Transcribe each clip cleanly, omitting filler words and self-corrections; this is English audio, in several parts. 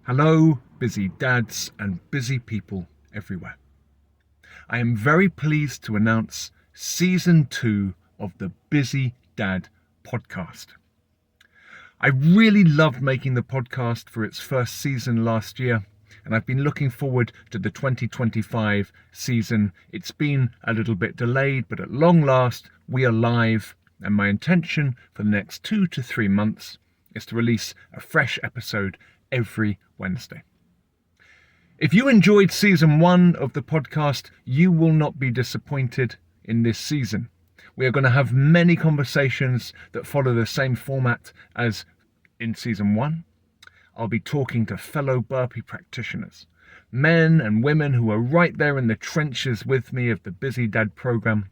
Hello, busy dads and busy people everywhere. I am very pleased to announce season 2 of the Busy Dad podcast. I really loved making the podcast for its first season last year, and I've been looking forward to the 2025 season. It's been a little bit delayed, but at long last, we are live, and my intention for the next 2 to 3 months is to release a fresh episode every Wednesday. If you enjoyed season 1 of the podcast, you will not be disappointed in this season. We are going to have many conversations that follow the same format as in season 1. I'll be talking to fellow burpee practitioners, men and women who are right there in the trenches with me of the Busy Dad program.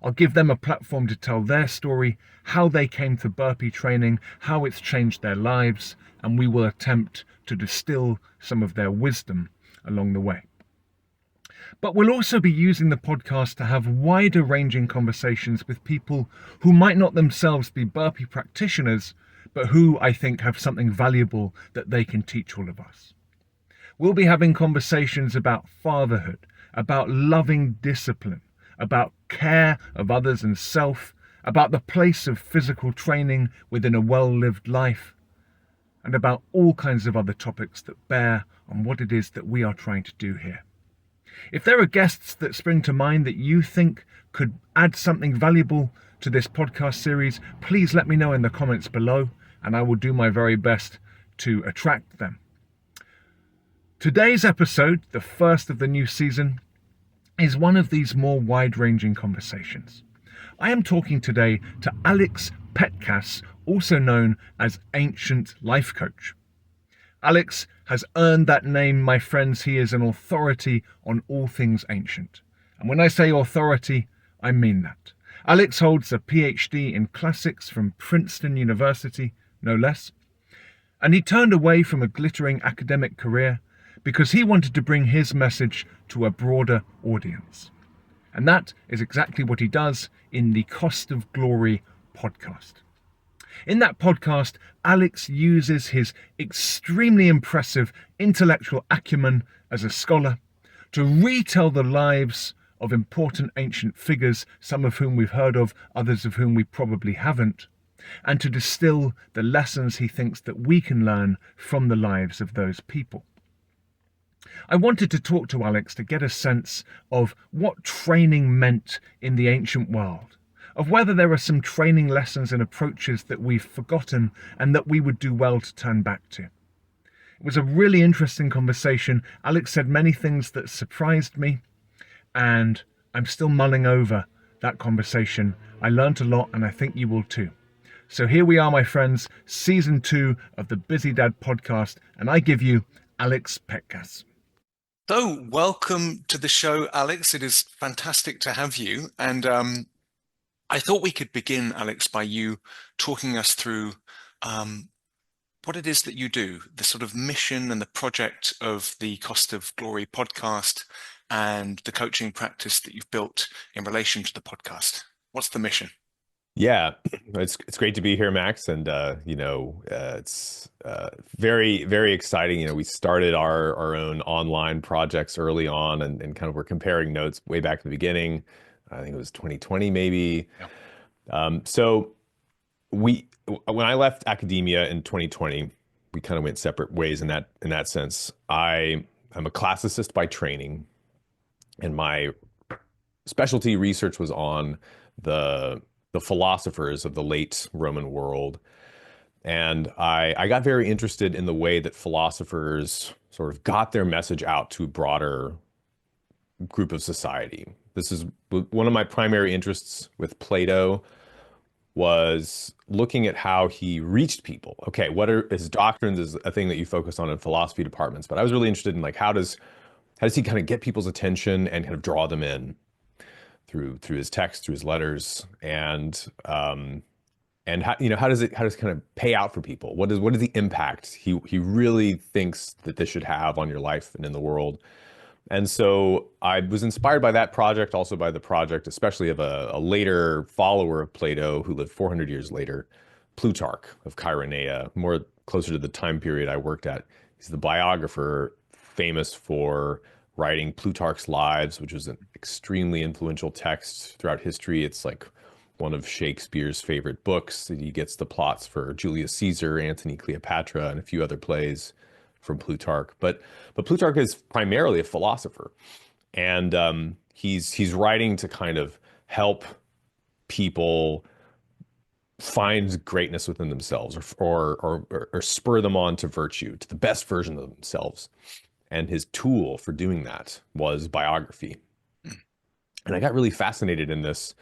I'll give them a platform to tell their story, how they came to burpee training, how it's changed their lives, and we will attempt to distill some of their wisdom along the way. But we'll also be using the podcast to have wider ranging conversations with people who might not themselves be burpee practitioners, but who I think have something valuable that they can teach all of us. We'll be having conversations about fatherhood, about loving discipline, about care of others and self, about the place of physical training within a well-lived life, and about all kinds of other topics that bear on what it is that we are trying to do here. If there are guests that spring to mind that you think could add something valuable to this podcast series, please let me know in the comments below, and I will do my very best to attract them. Today's episode, the first of the new season, is one of these more wide-ranging conversations. I am talking today to Alex Petkas, also known as Ancient Life Coach. Alex has earned that name, my friends. He is an authority on all things ancient. And when I say authority, I mean that. Alex holds a PhD in classics from Princeton University, no less. And he turned away from a glittering academic career because he wanted to bring his message to a broader audience. And that is exactly what he does in the Cost of Glory podcast. In that podcast, Alex uses his extremely impressive intellectual acumen as a scholar to retell the lives of important ancient figures, some of whom we've heard of, others of whom we probably haven't, and to distill the lessons he thinks that we can learn from the lives of those people. I wanted to talk to Alex to get a sense of what training meant in the ancient world, of whether there are some training lessons and approaches that we've forgotten and that we would do well to turn back to. It was a really interesting conversation. Alex said many things that surprised me, and I'm still mulling over that conversation. I learned a lot, and I think you will too. So here we are, my friends, season 2 of the Busy Dad podcast, and I give you Alex Petkas. So, welcome to the show, Alex. It is fantastic to have you. And I thought we could begin, Alex, by you talking us through what it is that you do, the sort of mission and the project of the Cost of Glory podcast and the coaching practice that you've built in relation to the podcast. What's the mission? Yeah, it's great to be here, Max, and it's very, very exciting. We started our own online projects early on, and kind of we're comparing notes way back at the beginning. I think it was 2020, maybe. Yeah. So when I left academia in 2020, we kind of went separate ways in that sense. I'm a classicist by training, and my specialty research was on the philosophers of the late Roman world. And I got very interested in the way that philosophers sort of got their message out to a broader group of society. This is one of my primary interests with Plato, was looking at how he reached people. Okay, what are his doctrines is a thing that you focus on in philosophy departments, but I was really interested in like how does he kind of get people's attention and kind of draw them in through his text, through his letters, and how does it kind of pay out for people? What is the impact he really thinks that this should have on your life and in the world? And so I was inspired by that project, also by the project, especially of a later follower of Plato who lived 400 years later, Plutarch of Chaeronea, more closer to the time period I worked at. He's the biographer famous for writing Plutarch's Lives, which was an extremely influential text throughout history. It's like one of Shakespeare's favorite books. He gets the plots for Julius Caesar, Antony, Cleopatra, and a few other plays from Plutarch. But Plutarch is primarily a philosopher, and he's writing to kind of help people find greatness within themselves, or spur them on to virtue, to the best version of themselves. And his tool for doing that was biography. And I got really fascinated in this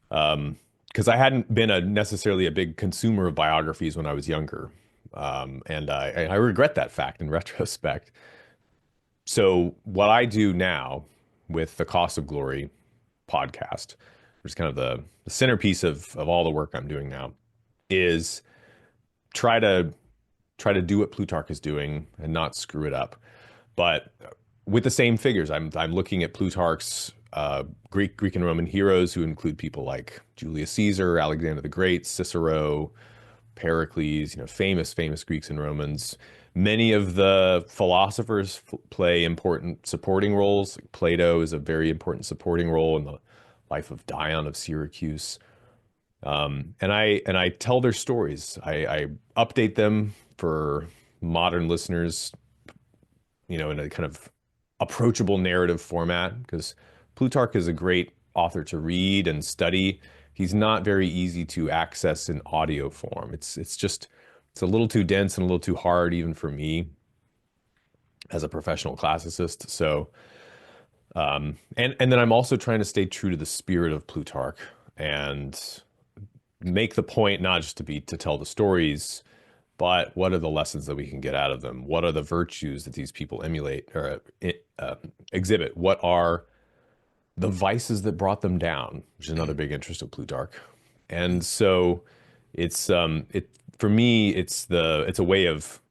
because I hadn't been necessarily a big consumer of biographies when I was younger. And I regret that fact in retrospect. So what I do now with the Cost of Glory podcast, which is kind of the centerpiece of all the work I'm doing now, is try to do what Plutarch is doing and not screw it up. But with the same figures, I'm looking at Plutarch's Greek and Roman heroes, who include people like Julius Caesar, Alexander the Great, Cicero, Pericles, famous Greeks and Romans. Many of the philosophers play important supporting roles. Like Plato is a very important supporting role in the life of Dion of Syracuse. And I tell their stories. I update them for modern listeners, in a kind of approachable narrative format, because Plutarch is a great author to read and study. He's not very easy to access in audio form. It's a little too dense and a little too hard even for me as a professional classicist. So and then I'm also trying to stay true to the spirit of Plutarch and make the point not just to tell the stories, but what are the lessons that we can get out of them? What are the virtues that these people emulate or exhibit? What are the vices that brought them down, which is another big interest of Plutarch. And so it's for me, it's a way of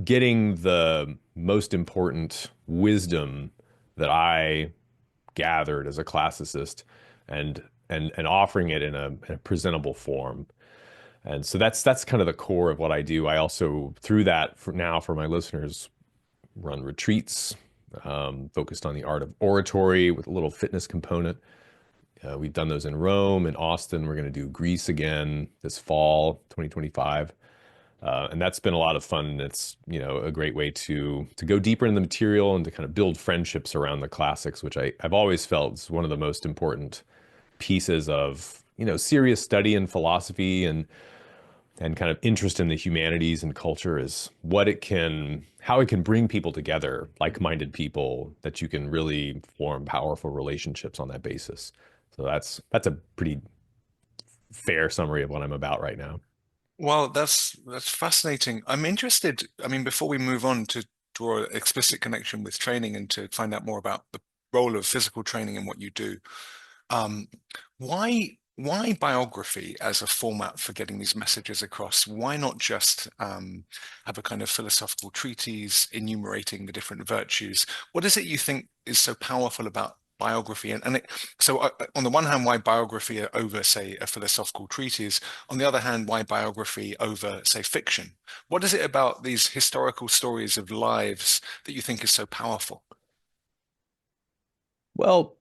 getting the most important wisdom that I gathered as a classicist and offering it in a presentable form. And so that's kind of the core of what I do. I also, through that, for my listeners, run retreats focused on the art of oratory with a little fitness component. We've done those in Rome and Austin. We're going to do Greece again this fall, 2025. And that's been a lot of fun. It's, a great way to go deeper in the material and to kind of build friendships around the classics, which I've always felt is one of the most important pieces of, serious study in philosophy and kind of interest in the humanities and culture, is how it can bring people together, like-minded people, that you can really form powerful relationships on that basis. So that's a pretty fair summary of what I'm about right now. Well, that's fascinating. I'm interested. I mean, before we move on to draw an explicit connection with training and to find out more about the role of physical training in what you do, why biography as a format for getting these messages across? Why not just have a kind of philosophical treatise enumerating the different virtues? What is it you think is so powerful about biography? So on the one hand, why biography over, say, a philosophical treatise? On the other hand, why biography over, say, fiction? What is it about these historical stories of lives that you think is so powerful? Well,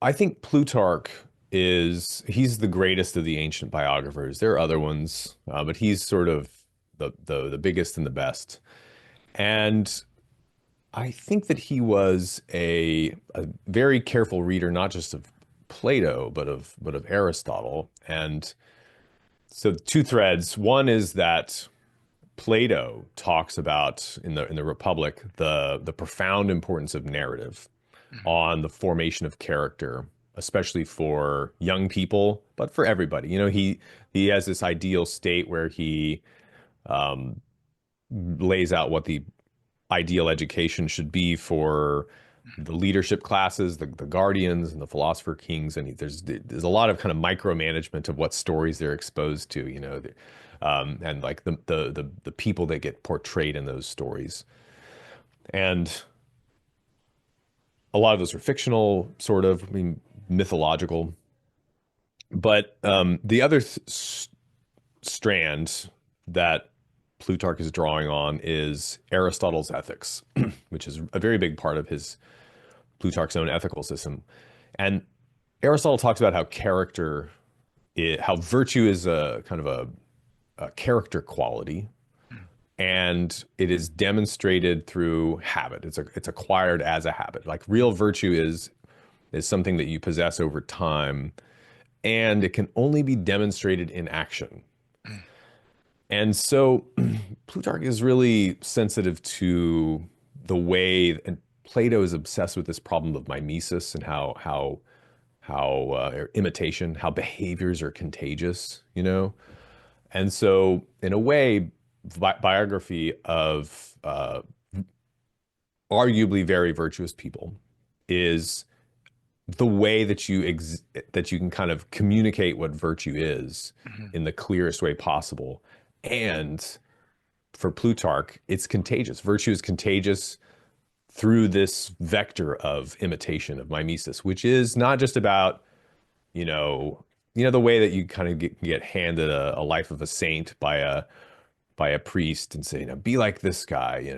I think Plutarch he's the greatest of the ancient biographers. There are other ones, but he's sort of the biggest and the best. And I think that he was a very careful reader, not just of Plato, but of Aristotle. And so two threads. One is that Plato talks about in the Republic the profound importance of narrative on the formation of character, especially for young people, but for everybody. He has this ideal state where he lays out what the ideal education should be for the leadership classes, the guardians and the philosopher kings. And there's a lot of kind of micromanagement of what stories they're exposed to, and like the people that get portrayed in those stories. And a lot of those are fictional, sort of, mythological. But the other strand that Plutarch is drawing on is Aristotle's ethics, which is a very big part of his Plutarch's own ethical system. And Aristotle talks about how how virtue is a kind of a character quality, and it is demonstrated through habit. It's acquired as a habit. Like real virtue is something that you possess over time, and it can only be demonstrated in action. And so Plutarch is really sensitive to the way, and Plato is obsessed with this problem of mimesis and how imitation, how behaviors are contagious, you know? And so in a way, biography of arguably very virtuous people is the way that that you can kind of communicate what virtue is in the clearest way possible. And for Plutarch, it's contagious. Virtue is contagious through this vector of imitation, of mimesis, which is not just about, the way that you kind of get handed a life of a saint by a priest and say, be like this guy.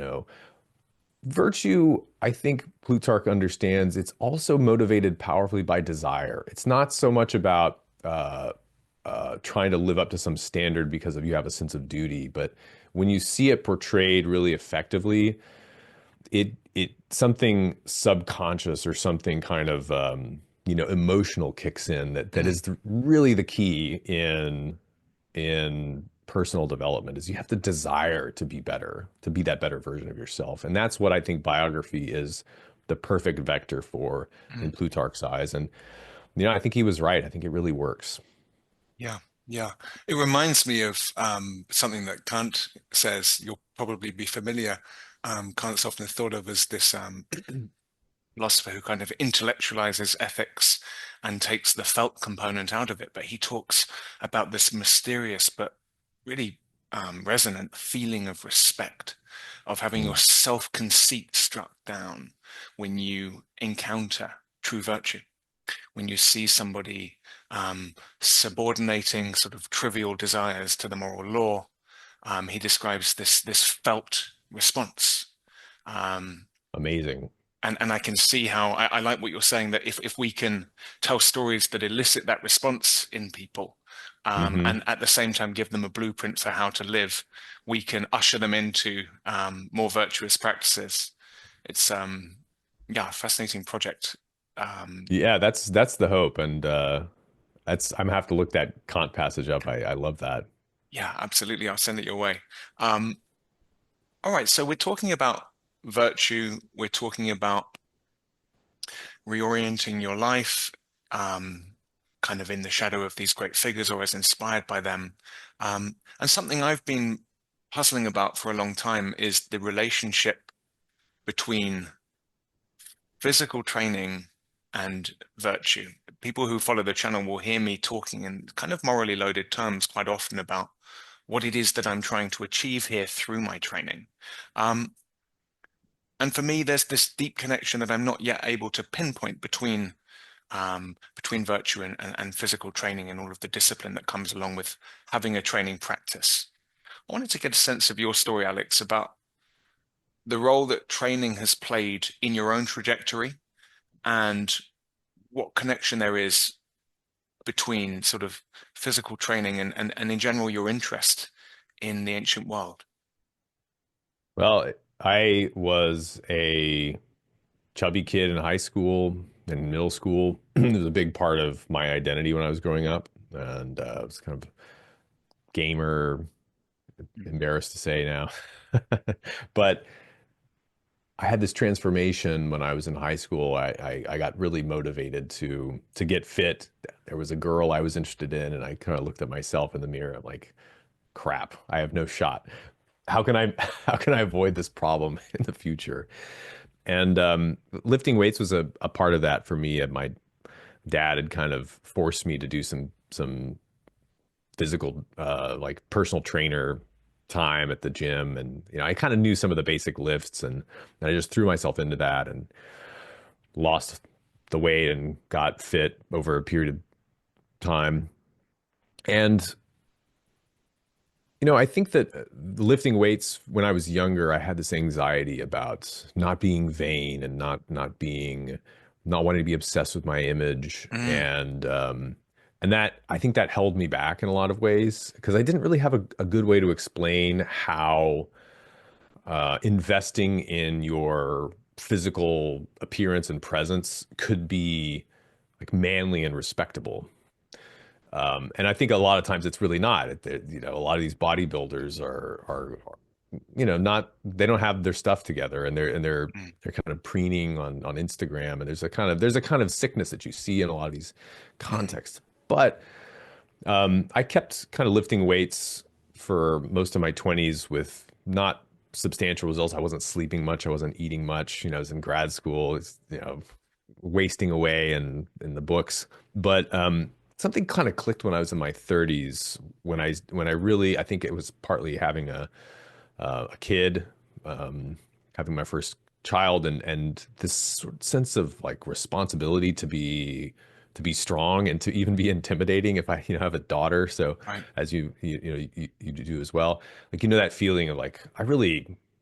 Virtue, I think Plutarch understands, it's also motivated powerfully by desire. It's not so much about trying to live up to some standard because of you have a sense of duty, but when you see it portrayed really effectively, it something subconscious or something kind of emotional kicks in that is really the key in personal development. Is you have the desire to be better, to be that better version of yourself. And that's what I think biography is the perfect vector for in Plutarch's eyes. And I think he was right. I think it really works. Yeah, yeah. It reminds me of something that Kant says. You'll probably be familiar. Kant's often thought of as this philosopher who kind of intellectualizes ethics and takes the felt component out of it. But he talks about this mysterious but really resonant feeling of respect, of having your self-conceit struck down when you encounter true virtue, when you see somebody subordinating sort of trivial desires to the moral law. He describes this felt response. Amazing. And I can see how I like what you're saying, that if we can tell stories that elicit that response in people, and at the same time give them a blueprint for how to live, we can usher them into more virtuous practices. It's a fascinating project. Yeah, that's the hope. And I'm gonna have to look that Kant passage up. I love that. Yeah, absolutely. I'll send it your way. All right, so we're talking about virtue. We're talking about reorienting your life, kind of in the shadow of these great figures or as inspired by them. And something I've been puzzling about for a long time is the relationship between physical training and virtue. People who follow the channel will hear me talking in kind of morally loaded terms quite often about what it is that I'm trying to achieve here through my training. And for me, there's this deep connection that I'm not yet able to pinpoint between virtue and physical training and all of the discipline that comes along with having a training practice. I wanted to get a sense of your story, Alex, about the role that training has played in your own trajectory and what connection there is between sort of physical training and in general your interest in the ancient world. Well, I was a chubby kid in high school and middle school. It was a big part of my identity when I was growing up, and I was kind of gamer, embarrassed to say now. But I had this transformation when I was in high school. I got really motivated to get fit. There was a girl I was interested in, and I kind of looked at myself in the mirror. I'm like, crap, I have no shot. How can I how can I avoid this problem in the future? And lifting weights was a part of that for me. And my dad had kind of forced me to do some physical like personal trainer time at the gym, and I kind of knew some of the basic lifts, and I just threw myself into that and lost the weight and got fit over a period of time. And I think that lifting weights when I was younger, I had this anxiety about not being vain and not wanting to be obsessed with my image. Mm, And that I think that held me back in a lot of ways because I didn't really have a good way to explain how investing in your physical appearance and presence could be like manly and respectable. And I think a lot of times it's really not. A lot of these bodybuilders are not they don't have their stuff together, and mm, they're kind of preening on Instagram, and there's a kind of sickness that you see in a lot of these mm, contexts. But I kept kind of lifting weights for most of my 20s with not substantial results. I wasn't sleeping much. I wasn't eating much. I was in grad school. Wasting away in the books. But something kind of clicked when I was in my 30s when I really I think it was partly having a kid, having my first child, and this sort of sense of like responsibility to be strong and to even be intimidating if I have a daughter. So right. as you do as well, like that feeling of like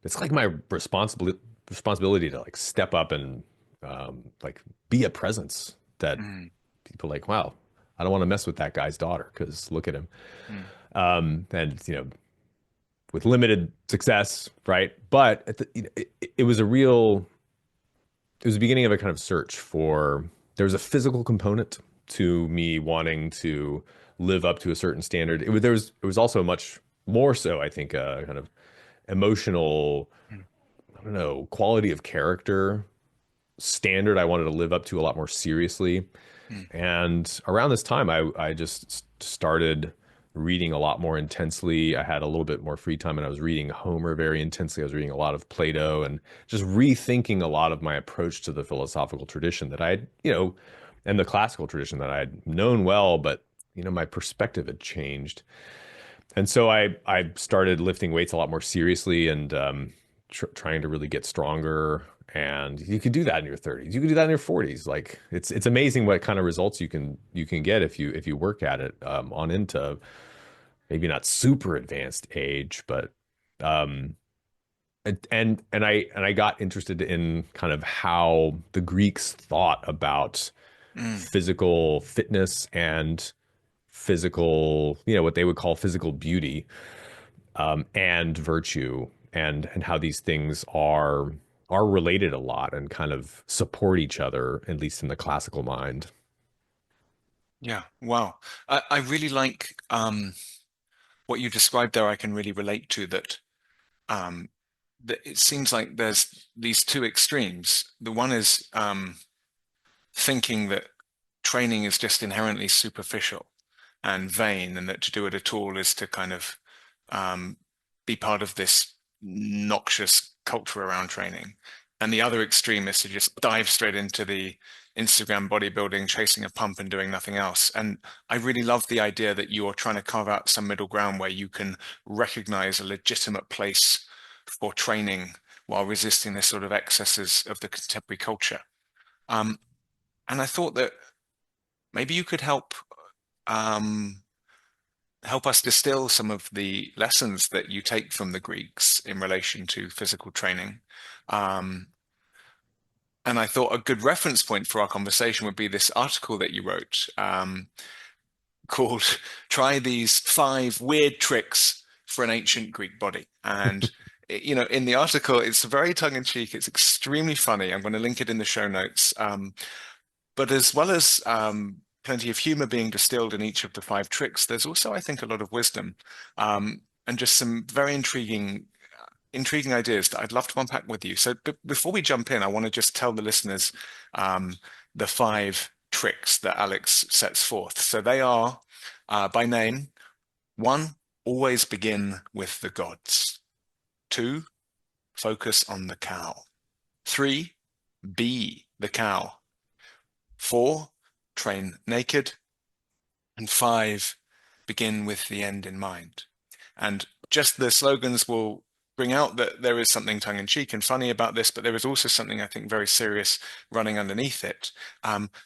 it's like my responsibility to like step up and like be a presence that Mm, people like, wow, I don't want to mess with that guy's daughter because look at him. mm, And with limited success, right? But it was it was the beginning of a kind of search for, there was a physical component to me wanting to live up to a certain standard. It was also much more so, I think, a kind of emotional, mm, I don't know, quality of character standard I wanted to live up to a lot more seriously. mm. And around this time, I just started reading a lot more intensely. I had a little bit more free time and I was reading Homer very intensely. I was reading a lot of Plato and just rethinking a lot of my approach to the philosophical tradition that and the classical tradition that I had known well, but my perspective had changed. And so I started lifting weights a lot more seriously and trying to really get stronger. And you could do that in your 30s. You could do that in your 40s. Like it's amazing what kind of results you can get if you work at it on into maybe not super advanced age, but um, and I got interested in kind of how the Greeks thought about Mm. physical fitness and physical, what they would call physical beauty, and virtue, and how these things are related a lot and kind of support each other, at least in the classical mind. Yeah, wow. I really like what you described there. I can really relate to that. Um, that it seems like there's these two extremes. The one is thinking that training is just inherently superficial and vain, and that to do it at all is to kind of um, be part of this noxious culture around training. And the other extreme is to just dive straight into the Instagram bodybuilding, chasing a pump and doing nothing else. And I really love the idea that you're trying to carve out some middle ground where you can recognize a legitimate place for training while resisting the sort of excesses of the contemporary culture. Um, and I thought that maybe you could um, help us distill some of the lessons that you take from the Greeks in relation to physical training. Um, and I thought a good reference point for our conversation would be this article that you wrote called "Try These 5 Weird Tricks for an Ancient Greek Body." And in the article, it's very tongue-in-cheek. It's extremely funny. I'm going to link it in the show notes. But as well as plenty of humor being distilled in each of the 5 tricks, there's also, I think, a lot of wisdom and just some very intriguing ideas that I'd love to unpack with you. So before we jump in, I want to just tell the listeners um, the 5 tricks that Alex sets forth. So they are, by name, 1, always begin with the gods. 2, focus on the cow. 3, be the cow. 4, train naked. And 5, begin with the end in mind. And just the slogans will bring out that there is something tongue-in-cheek and funny about this, but there is also something I think very serious running underneath it.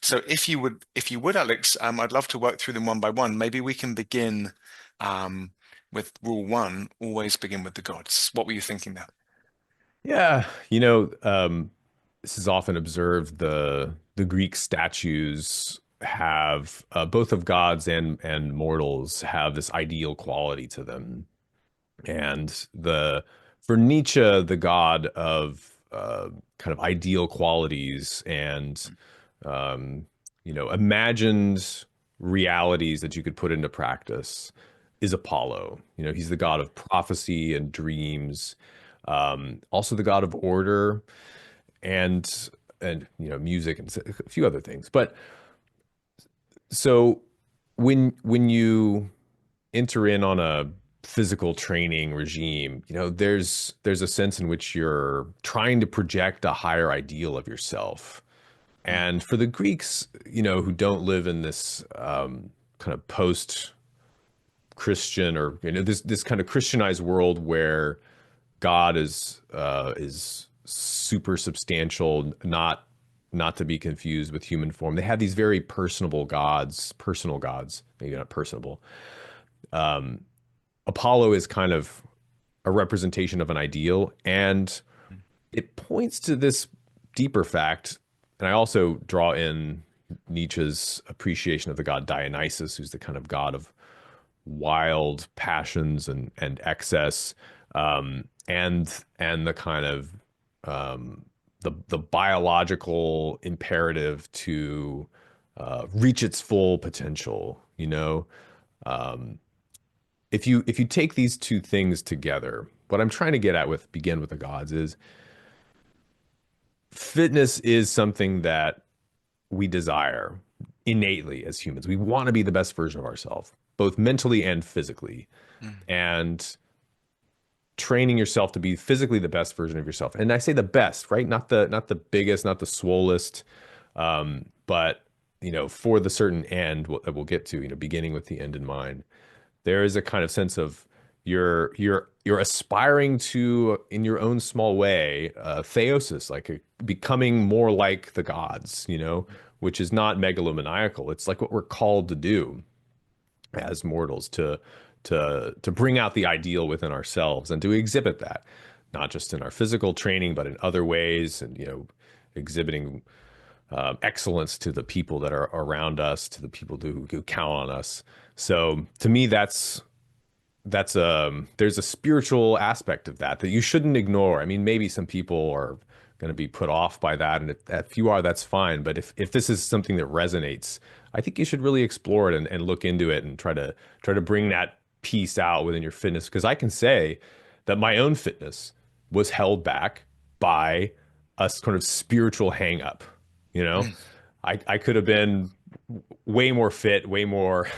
So if you would, Alex, I'd love to work through them one by one. Maybe we can begin with rule one, always begin with the gods. What were you thinking there? Yeah, this is often observed. The Greek statues have both of gods and mortals have this ideal quality to them. And the for Nietzsche, the god of kind of ideal qualities and um, imagined realities that you could put into practice is Apollo. He's the god of prophecy and dreams, also the god of order and music and a few other things. But so when you enter in on a physical training regime, there's a sense in which you're trying to project a higher ideal of yourself. And for the Greeks, who don't live in this kind of post-Christian or this kind of Christianized world where God is super substantial, not to be confused with human form. They have these very personal gods, maybe not personable. Apollo is kind of a representation of an ideal, and it points to this deeper fact. And I also draw in Nietzsche's appreciation of the god Dionysus, who's the kind of god of wild passions and excess, and the kind of the biological imperative to reach its full potential. Um, if you take these two things together, what I'm trying to get at with begin with the gods is fitness is something that we desire innately as humans. We want to be the best version of ourselves, both mentally and physically. Mm. And training yourself to be physically the best version of yourself. And I say the best, right? Not the biggest, not the swollest, but for the certain end we'll get to, beginning with the end in mind. There is a kind of sense of you're aspiring to, in your own small way, theosis, like becoming more like the gods, which is not megalomaniacal. It's like what we're called to do as mortals, to bring out the ideal within ourselves and to exhibit that, not just in our physical training, but in other ways, and exhibiting excellence to the people that are around us, to the people who count on us. So to me, there's a spiritual aspect of that you shouldn't ignore. I mean, maybe some people are going to be put off by that, and if you are, that's fine. But if this is something that resonates, I think you should really explore it and look into it and try to bring that piece out within your fitness. Because I can say that my own fitness was held back by a sort of spiritual hang up. Mm. I could have been way more fit, way more,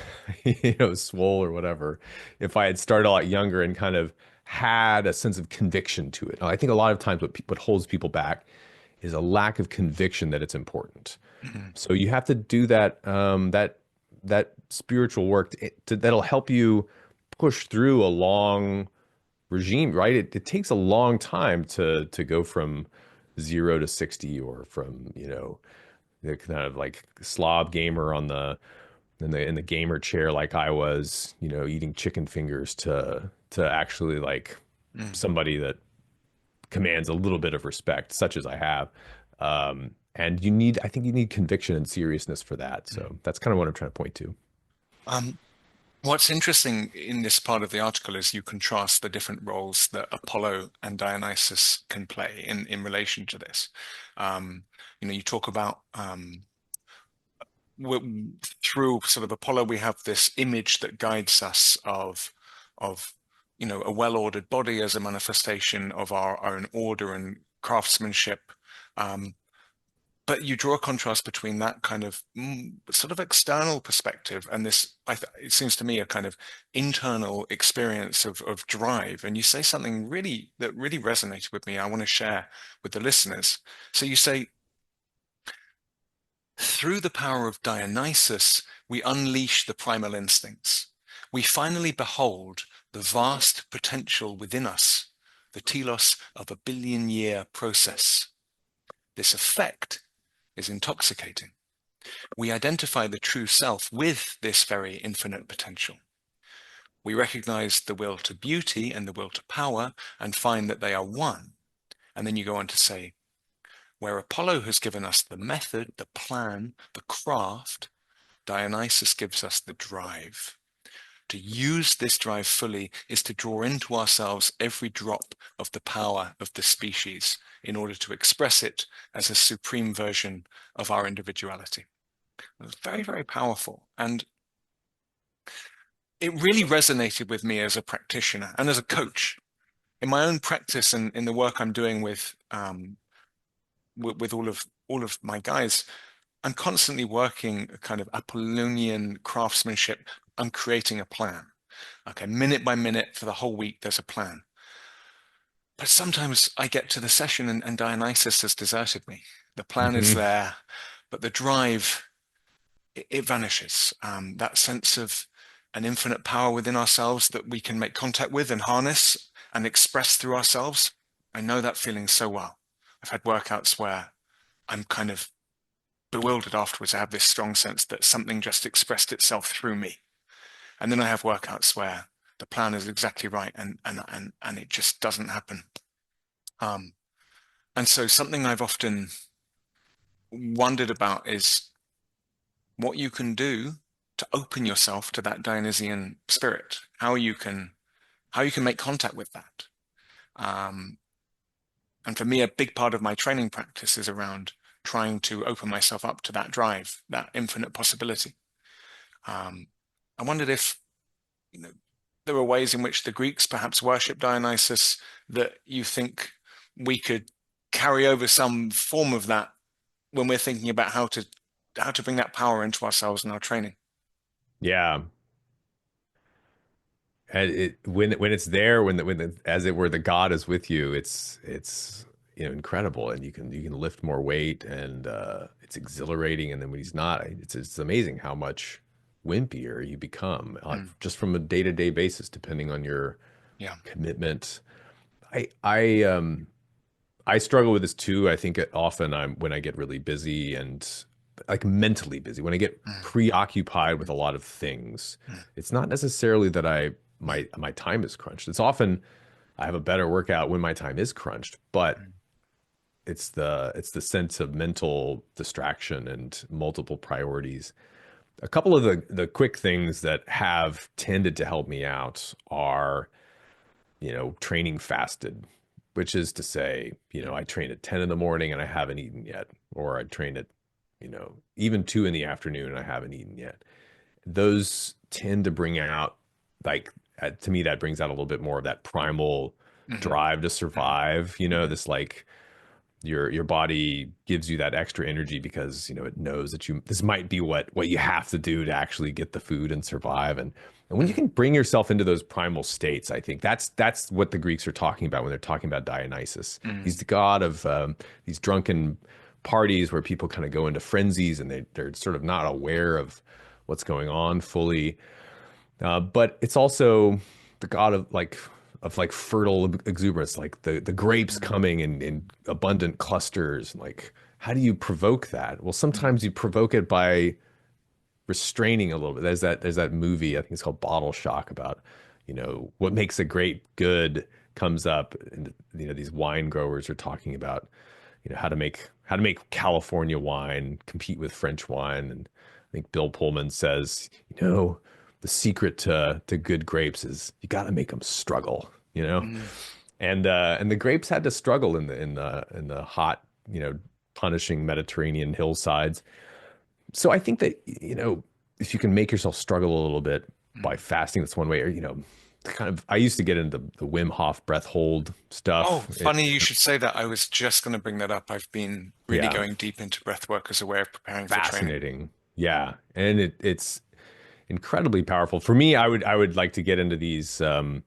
swole or whatever, if I had started a lot younger and kind of had a sense of conviction to it. I think a lot of times what holds people back is a lack of conviction that it's important. Mm. So you have to do that that spiritual work that'll help you push through a long regime, right? It takes a long time to go from 0 to 60, or from the kind of like slob gamer in the gamer chair like I was, eating chicken fingers, to actually like Mm. somebody that commands a little bit of respect, such as I have. And I think you need conviction and seriousness for that. So that's kind of what I'm trying to point to. Um, what's interesting in this part of the article is you contrast the different roles that Apollo and Dionysus can play in relation to this. You talk about through sort of Apollo, we have this image that guides us of a well-ordered body as a manifestation of our own order and craftsmanship. But you draw a contrast between that kind of sort of external perspective and this, it seems to me, a kind of internal experience of drive. And you say something that really resonated with me, I want to share with the listeners. So you say, through the power of Dionysus, we unleash the primal instincts. We finally behold the vast potential within us, the telos of a billion-year process. This effect is intoxicating. We identify the true self with this very infinite potential. We recognize the will to beauty and the will to power and find that they are one. And then you go on to say, where Apollo has given us the method, the plan, the craft, Dionysus gives us the drive. To use this drive fully is to draw into ourselves every drop of the power of the species in order to express it as a supreme version of our individuality. It was very, very powerful. And it really resonated with me as a practitioner and as a coach. In my own practice and in the work I'm doing with all of my guys, I'm constantly working a kind of Apollonian craftsmanship. I'm creating a plan. Okay, minute by minute for the whole week, there's a plan. But sometimes I get to the session and Dionysus has deserted me. The plan is there, but the drive, it vanishes. That sense of an infinite power within ourselves that we can make contact with and harness and express through ourselves. I know that feeling so well. I've had workouts where I'm kind of bewildered afterwards. I have this strong sense that something just expressed itself through me. And then I have workouts where the plan is exactly right and it just doesn't happen. And so something I've often wondered about is what you can do to open yourself to that Dionysian spirit, how you can make contact with that. And for me, a big part of my training practice is around trying to open myself up to that drive, that infinite possibility. I wondered if, there were ways in which the Greeks perhaps worship Dionysus that you think we could carry over some form of that when we're thinking about how to bring that power into ourselves in our training. Yeah. And when it's there, as it were, the God is with you, it's incredible, and you can lift more weight, and it's exhilarating. And then when he's not, it's amazing how much wimpier you become just from a day-to-day basis, depending on your commitment. I struggle with this too. I think often when I get really busy and like mentally busy, when I get preoccupied with a lot of things, it's not necessarily that my time is crunched. It's often I have a better workout when my time is crunched, but it's the sense of mental distraction and multiple priorities. A couple of the quick things that have tended to help me out are, training fasted, which is to say, I train at 10 in the morning and I haven't eaten yet, or I train at, even 2 in the afternoon and I haven't eaten yet. Those tend to bring out, like, to me, that brings out a little bit more of that primal drive to survive, this like, your body gives you that extra energy because it knows that this might be what you have to do to actually get the food and survive. And when you can bring yourself into those primal states, I think that's what the Greeks are talking about when they're talking about Dionysus. He's the god of these drunken parties where people kind of go into frenzies and they're sort of not aware of what's going on fully. But it's also the god of fertile exuberance, like the grapes coming in abundant clusters. Like, how do you provoke that? Well, sometimes you provoke it by restraining a little bit. There's that movie, I think it's called Bottle Shock, about, what makes a grape good comes up, and these wine growers are talking about, how to make California wine compete with French wine. And I think Bill Pullman says, the secret to good grapes is you got to make them struggle, and the grapes had to struggle in the hot, punishing Mediterranean hillsides. So I think that, if you can make yourself struggle a little bit by fasting, that's one way. Or, I used to get into the Wim Hof breath hold stuff. Oh, funny you should say that. I was just going to bring that up. I've been really going deep into breath work as a way of preparing for training. Fascinating. Yeah. And it's incredibly powerful. For me, I would like to get into these, when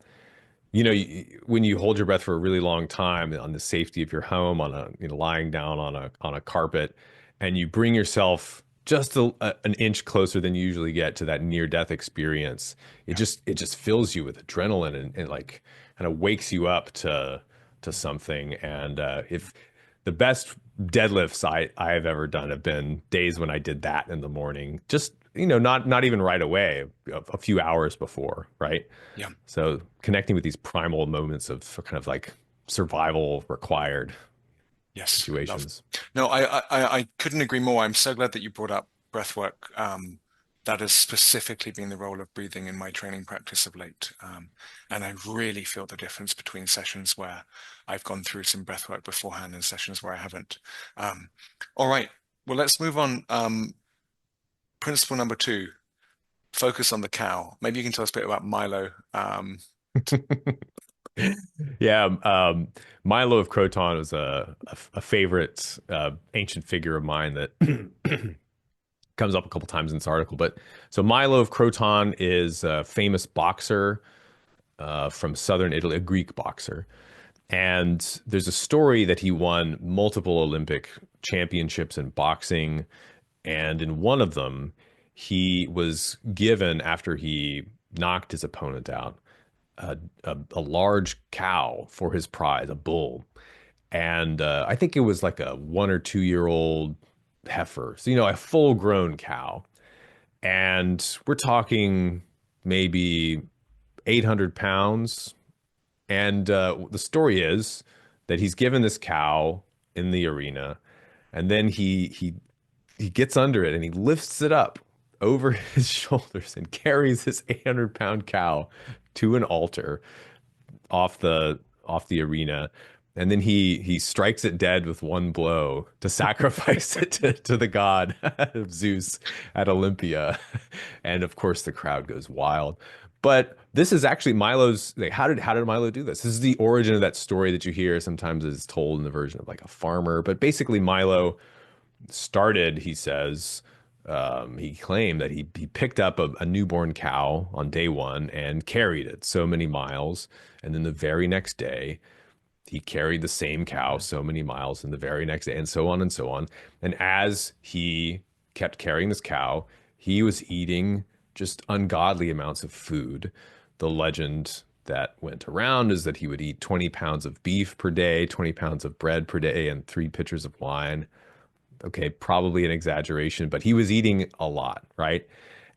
you hold your breath for a really long time on the safety of your home, on lying down on a carpet, and you bring yourself just an inch closer than you usually get to that near death experience. It just fills you with adrenaline and like kind of wakes you up to something. And if the best deadlifts I have ever done have been days when I did that in the morning, just not even right away, a few hours before, right? Yeah. So connecting with these primal moments of kind of like survival required Yes. Love. situations. No, I couldn't agree more. I'm so glad that you brought up breath work. That has specifically been the role of breathing in my training practice of late. And I really feel the difference between sessions where I've gone through some breath work beforehand and sessions where I haven't. All right. Well, let's move on. Principle number 2, focus on the cow. Maybe you can tell us a bit about Milo. Yeah, Milo of Croton was a favorite ancient figure of mine that comes up a couple times in this article. But so Milo of Croton is a famous boxer from southern Italy, a Greek boxer. And there's a story that he won multiple Olympic championships in boxing. And in one of them, he was given, after he knocked his opponent out, a large cow for his prize, a bull. And I think it was like a 1 or 2 year old heifer. So, a full grown cow. And we're talking maybe 800 pounds. And the story is that he's given this cow in the arena, and then he gets under it and he lifts it up over his shoulders and carries this 800-pound cow to an altar off the arena. And then he strikes it dead with one blow to sacrifice it to the god of Zeus at Olympia. And of course, the crowd goes wild. But this is actually Milo's. Like, how did Milo do this? This is the origin of that story that you hear sometimes is told in the version of like a farmer. But basically, Milo started, he says, he claimed that he picked up a newborn cow on day one and carried it so many miles. And then the very next day, he carried the same cow so many miles in the very next day, and so on and so on. And as he kept carrying this cow, he was eating just ungodly amounts of food. The legend that went around is that he would eat 20 pounds of beef per day, 20 pounds of bread per day, and 3 pitchers of wine. Okay, probably an exaggeration, but he was eating a lot, right?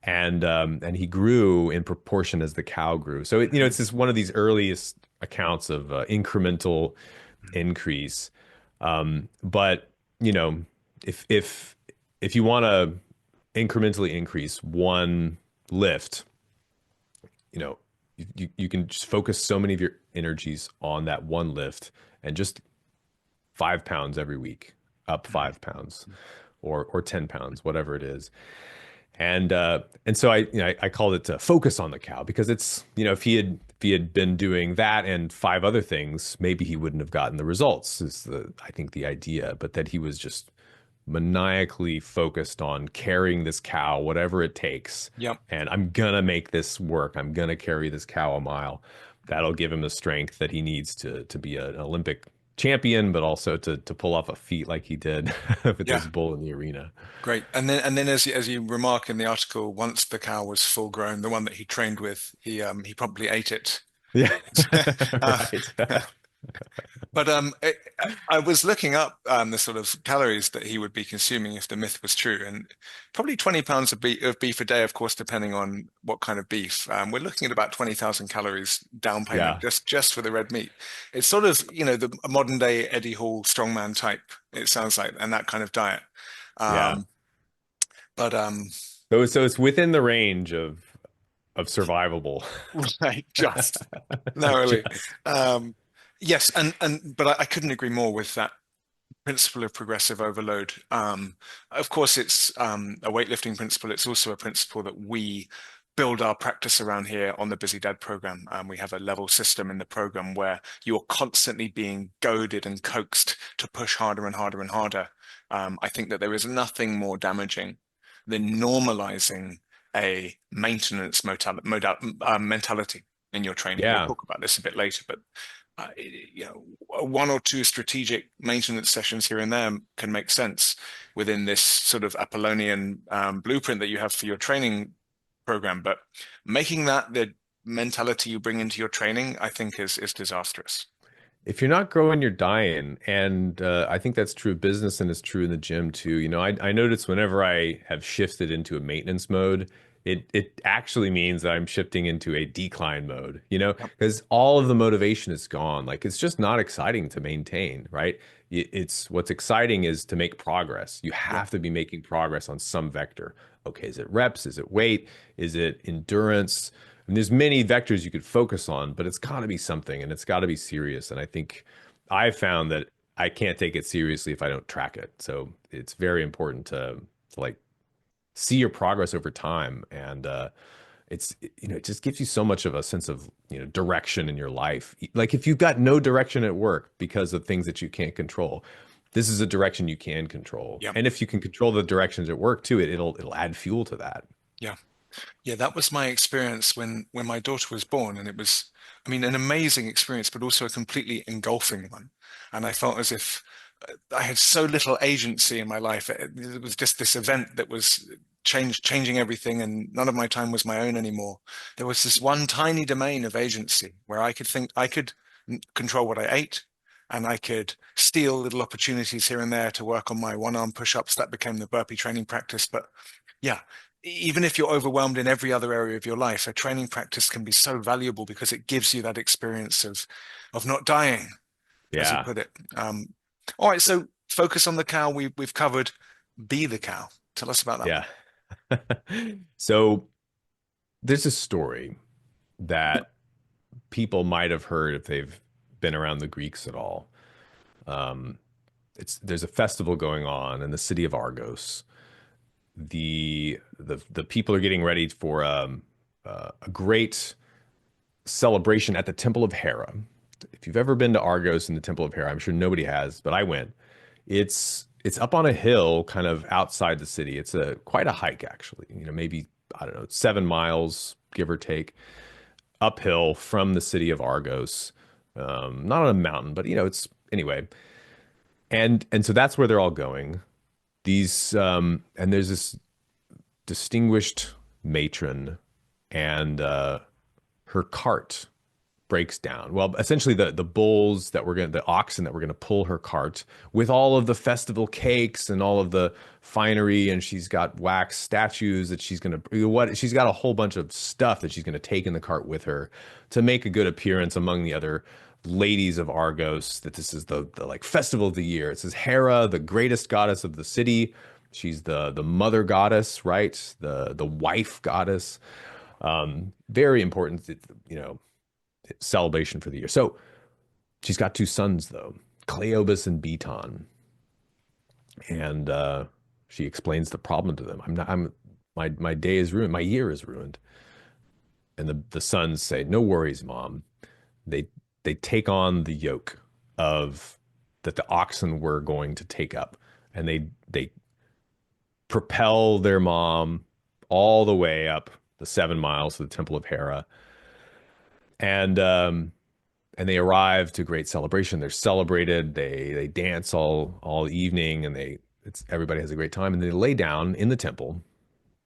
And he grew in proportion as the cow grew. So it's just one of these earliest accounts of incremental increase. But if you want to incrementally increase one lift, you can just focus so many of your energies on that one lift and just 5 pounds every week, up 5 pounds or 10 pounds, whatever it is. And so I called it to focus on the cow, because it's, if he had been doing that and 5 other things, maybe he wouldn't have gotten the results, is I think the idea, but that he was just maniacally focused on carrying this cow, whatever it takes. Yep. And I'm gonna make this work. I'm gonna carry this cow a mile. That'll give him the strength that he needs to be an Olympic champion, but also to pull off a feat like he did with this bull in the arena. Great. And then as you remark in the article, once the cow was full grown, the one that he trained with, he promptly ate it. Yeah. Right. But I was looking up the sort of calories that he would be consuming if the myth was true, and probably 20 pounds of beef a day, of course, depending on what kind of beef. We're looking at about 20,000 calories down payment just for the red meat. It's sort of, the modern day Eddie Hall strongman type, it sounds like, and that kind of diet. But so it's within the range of survivable. Right, just narrowly. Yes, but I couldn't agree more with that principle of progressive overload. Of course, it's a weightlifting principle. It's also a principle that we build our practice around here on the Busy Dad program. We have a level system in the program where you're constantly being goaded and coaxed to push harder and harder and harder. I think that there is nothing more damaging than normalizing a maintenance mentality in your training. We'll talk about this a bit later, but 1 or 2 strategic maintenance sessions here and there can make sense within this sort of Apollonian blueprint that you have for your training program. But making that the mentality you bring into your training, I think is disastrous. if you're not growing, you're dying. And I think that's true of business and it's true in the gym too. I notice whenever I have shifted into a maintenance mode, it actually means that I'm shifting into a decline mode, Yep. because all of the motivation is gone. Like it's just not exciting to maintain, right? It's what's exciting is to make progress. You Yep. have to be making progress on some vector. Okay, is it reps? Is it weight? Is it endurance? And there's many vectors you could focus on, but it's got to be something and it's got to be serious. And I think I've found that I can't take it seriously if I don't track it. So it's very important to like see your progress over time. And it just gives you so much of a sense of, direction in your life. Like if you've got no direction at work because of things that you can't control, this is a direction you can control. Yep. And if you can control the directions at work too, it'll add fuel to that. Yeah. Yeah, that was my experience when my daughter was born, and it was, I mean, an amazing experience, but also a completely engulfing one. And I felt as if I had so little agency in my life. It was just this event that was changing everything, and none of my time was my own anymore. There was this one tiny domain of agency where I could think I could control what I ate, and I could steal little opportunities here and there to work on my one-arm push-ups. That became the burpee training practice. But yeah, even if you're overwhelmed in every other area of your life, a training practice can be so valuable because it gives you that experience of not dying, as you Yeah. put it. All right, so focus on the cow. We've covered be the cow. Tell us about that one. Yeah. So there's a story that people might have heard if they've been around the Greeks at all. Um, there's a festival going on in the city of Argos. The people are getting ready for a great celebration at the Temple of Hera. If you've ever been to Argos and the Temple of Hera, I'm sure nobody has, but I went. It's up on a hill, kind of outside the city. It's a quite a hike, actually. Maybe I don't know, 7 miles, give or take, uphill from the city of Argos. Not on a mountain, but it's anyway. And so that's where they're all going. And there's this distinguished matron, and her cart breaks down. Well, essentially the oxen that were gonna pull her cart with all of the festival cakes and all of the finery, and she's got wax statues that she's got a whole bunch of stuff that she's gonna take in the cart with her to make a good appearance among the other ladies of Argos, that this is the like festival of the year. It says Hera, the greatest goddess of the city. She's the mother goddess, right? The wife goddess. Very important, celebration for the year. So she's got two sons though, Cleobus and Beton, and she explains the problem to them. My day is ruined. My year is ruined. And the sons say, "No worries, mom." They take on the yoke of that the oxen were going to take up, and they propel their mom all the way up the 7 miles to the Temple of Hera. And they arrive to great celebration. They're celebrated. They dance all evening, and everybody has a great time. And they lay down in the temple,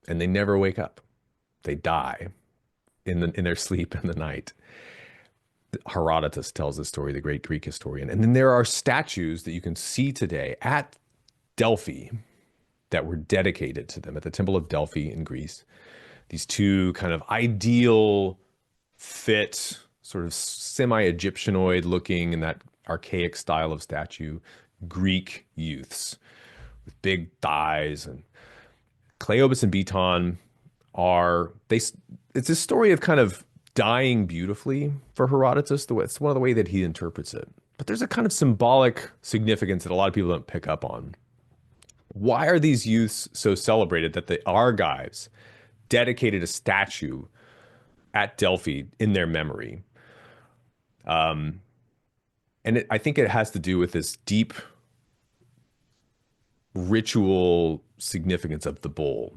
and they never wake up. They die in their sleep in the night. Herodotus tells this story, the great Greek historian. And then there are statues that you can see today at Delphi that were dedicated to them at the Temple of Delphi in Greece. These two kind of ideal, fit, sort of semi-Egyptianoid looking in that archaic style of statue, Greek youths with big thighs. And Cleobus and Beton it's a story of kind of dying beautifully for Herodotus. It's one of the way that he interprets it. But there's a kind of symbolic significance that a lot of people don't pick up on. Why are these youths so celebrated that the Argives dedicated a statue at Delphi in their memory? I think it has to do with this deep ritual significance of the bull,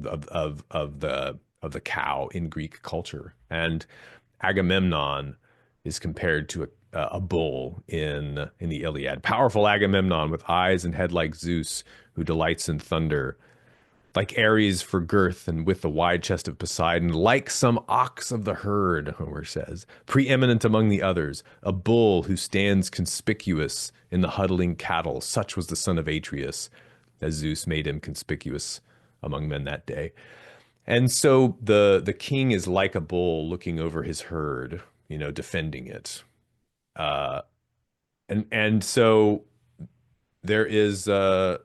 of the cow in Greek culture. And Agamemnon is compared to a bull in the Iliad. Powerful Agamemnon with eyes and head like Zeus, who delights in thunder. Like Ares for girth and with the wide chest of Poseidon, like some ox of the herd, Homer says, preeminent among the others, a bull who stands conspicuous in the huddling cattle. Such was the son of Atreus, as Zeus made him conspicuous among men that day. And so the king is like a bull looking over his herd, defending it. Uh, and so there is a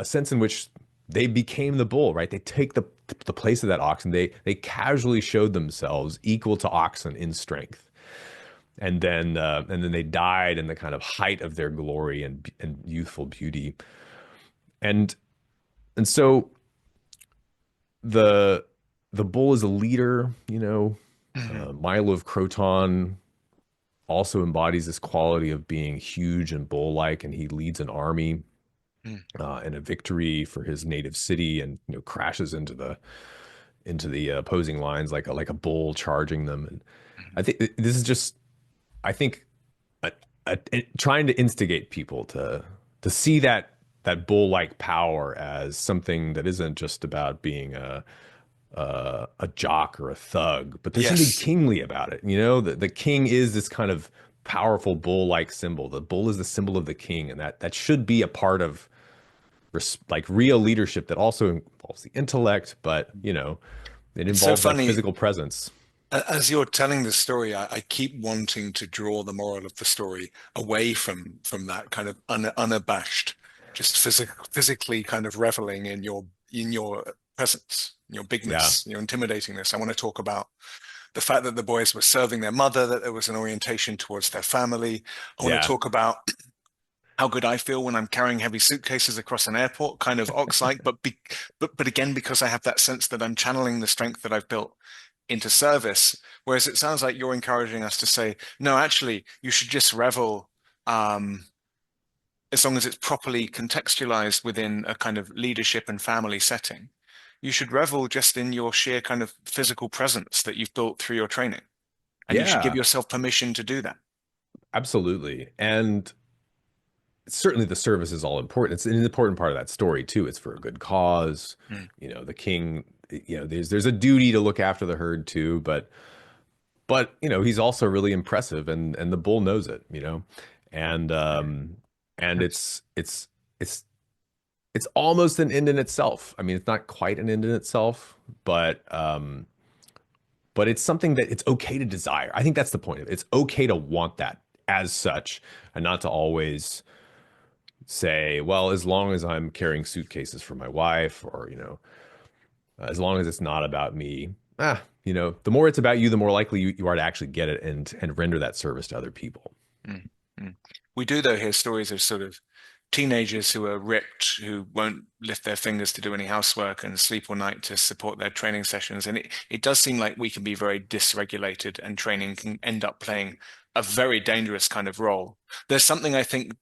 sense in which they became the bull, right? They take the place of that oxen. They casually showed themselves equal to oxen in strength, and then they died in the kind of height of their glory and youthful beauty, and and so the the bull is a leader. Hmm. Milo of Croton also embodies this quality of being huge and bull-like, and he leads an army in a victory for his native city, and crashes into the opposing lines like a bull charging them. And I think this is just, I think, trying to instigate people to see that bull-like power as something that isn't just about being a jock or a thug, but there's something Yes. kingly about it. The king is this kind of powerful bull-like symbol. The bull is the symbol of the king, and that should be a part of like real leadership that also involves the intellect, but it It's so involves that funny. physical presence. As you're telling this story, I keep wanting to draw the moral of the story away from that kind of unabashed, just physically kind of reveling in your presence, your Yeah, bigness, your intimidatingness. I want to talk about the fact that the boys were serving their mother, that there was an orientation towards their family. I want to yeah, talk about how good I feel when I'm carrying heavy suitcases across an airport, kind of ox-like, but again, because I have that sense that I'm channeling the strength that I've built into service. Whereas it sounds like you're encouraging us to say, no, actually, you should just revel, um, as long as it's properly contextualized within a kind of leadership and family setting. You should revel just in your sheer kind of physical presence that you've built through your training. And you should give yeah, yourself permission to do that. absolutely. And certainly the service is all important. It's an important part of that story too. It's for a good cause. Mm. The king, there's a duty to look after the herd too, but he's also really impressive, and the bull knows it, and and it's it's almost an end in itself. I mean, it's not quite an end in itself, but it's something that it's okay to desire. I think that's the point of it. It's okay to want that as such, and not to always say, well, as long as I'm carrying suitcases for my wife, or as long as it's not about me. The more it's about you, the more likely you are to actually get it and render that service to other people. Mm, mm. We do, though, hear stories of sort of teenagers who are ripped, who won't lift their fingers to do any housework and sleep all night to support their training sessions. And it does seem like we can be very dysregulated, and training can end up playing a very dangerous kind of role. There's something I think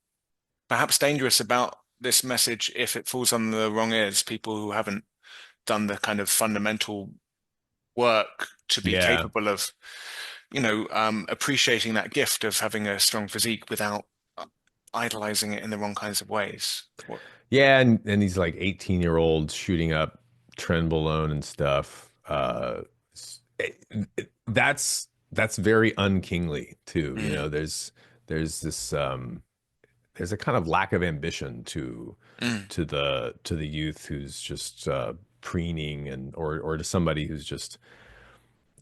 perhaps dangerous about this message if it falls on the wrong ears, people who haven't done the kind of fundamental work to be Yeah. capable of appreciating that gift of having a strong physique without idolizing it in the wrong kinds of ways. What? Yeah, and these like 18-year-olds shooting up Trenbolone and stuff. That's very unkingly too. Mm, There's this there's a kind of lack of ambition to mm, the youth who's just preening, or to somebody who's just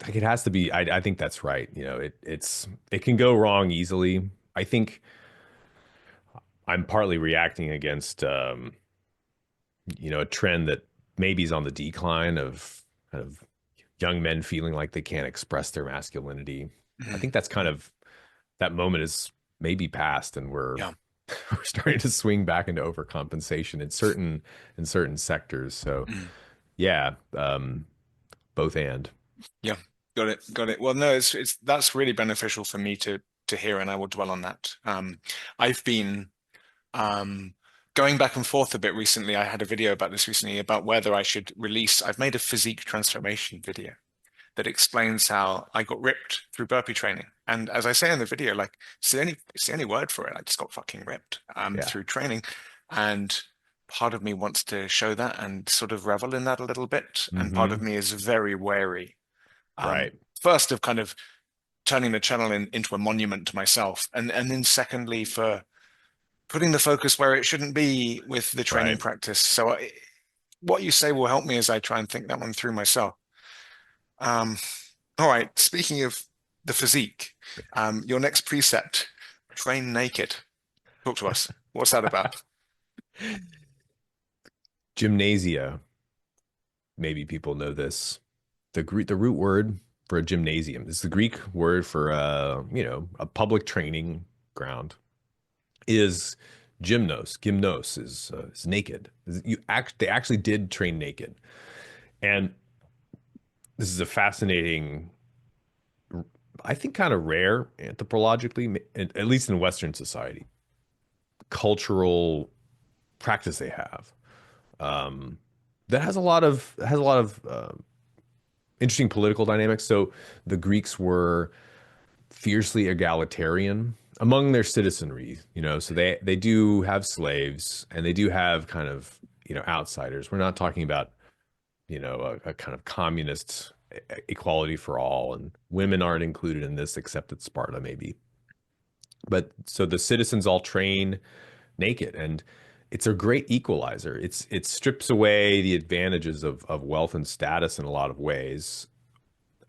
like, it has to be. I think that's right. It can go wrong easily. I think I'm partly reacting against a trend that maybe is on the decline of kind of young men feeling like they can't express their masculinity. I mm, think that's kind mm. of, that moment is maybe past, and we're Yeah, we're starting to swing back into overcompensation in certain sectors. So mm, yeah, both and. yeah. Got it, got it. Well, no, it's that's really beneficial for me to hear, and I will dwell on that. I've been um going back and forth a bit recently. I had a video about this recently about whether I should release. I've made a physique transformation video that explains how I got ripped through burpee training. And as I say in the video, like it's the only word for it. I just got fucking ripped Yeah. through training. And part of me wants to show that and sort of revel in that a little bit, and part of Hmm. me is very wary. Right. First of kind of turning the channel into a monument to myself, and then secondly for putting the focus where it shouldn't be with the training Right. practice. So what you say will help me as I try and think that one through myself. Um, all right, speaking of the physique, your next precept, train naked. Talk to us. What's that about? Gymnasia. Maybe people know this. The root word for a gymnasium is the Greek word for a public training ground is gymnos. Gymnos is naked. They actually did train naked, and this is a fascinating, I think, kind of rare anthropologically, at least in Western society, cultural practice they have that has a lot of interesting political dynamics. So the Greeks were fiercely egalitarian among their citizenry, so they do have slaves and they do have kind of, outsiders. We're not talking about, a kind of communist equality for all, and women aren't included in this except at Sparta, maybe. But so the citizens all train naked, and it's a great equalizer. It strips away the advantages of wealth and status in a lot of ways.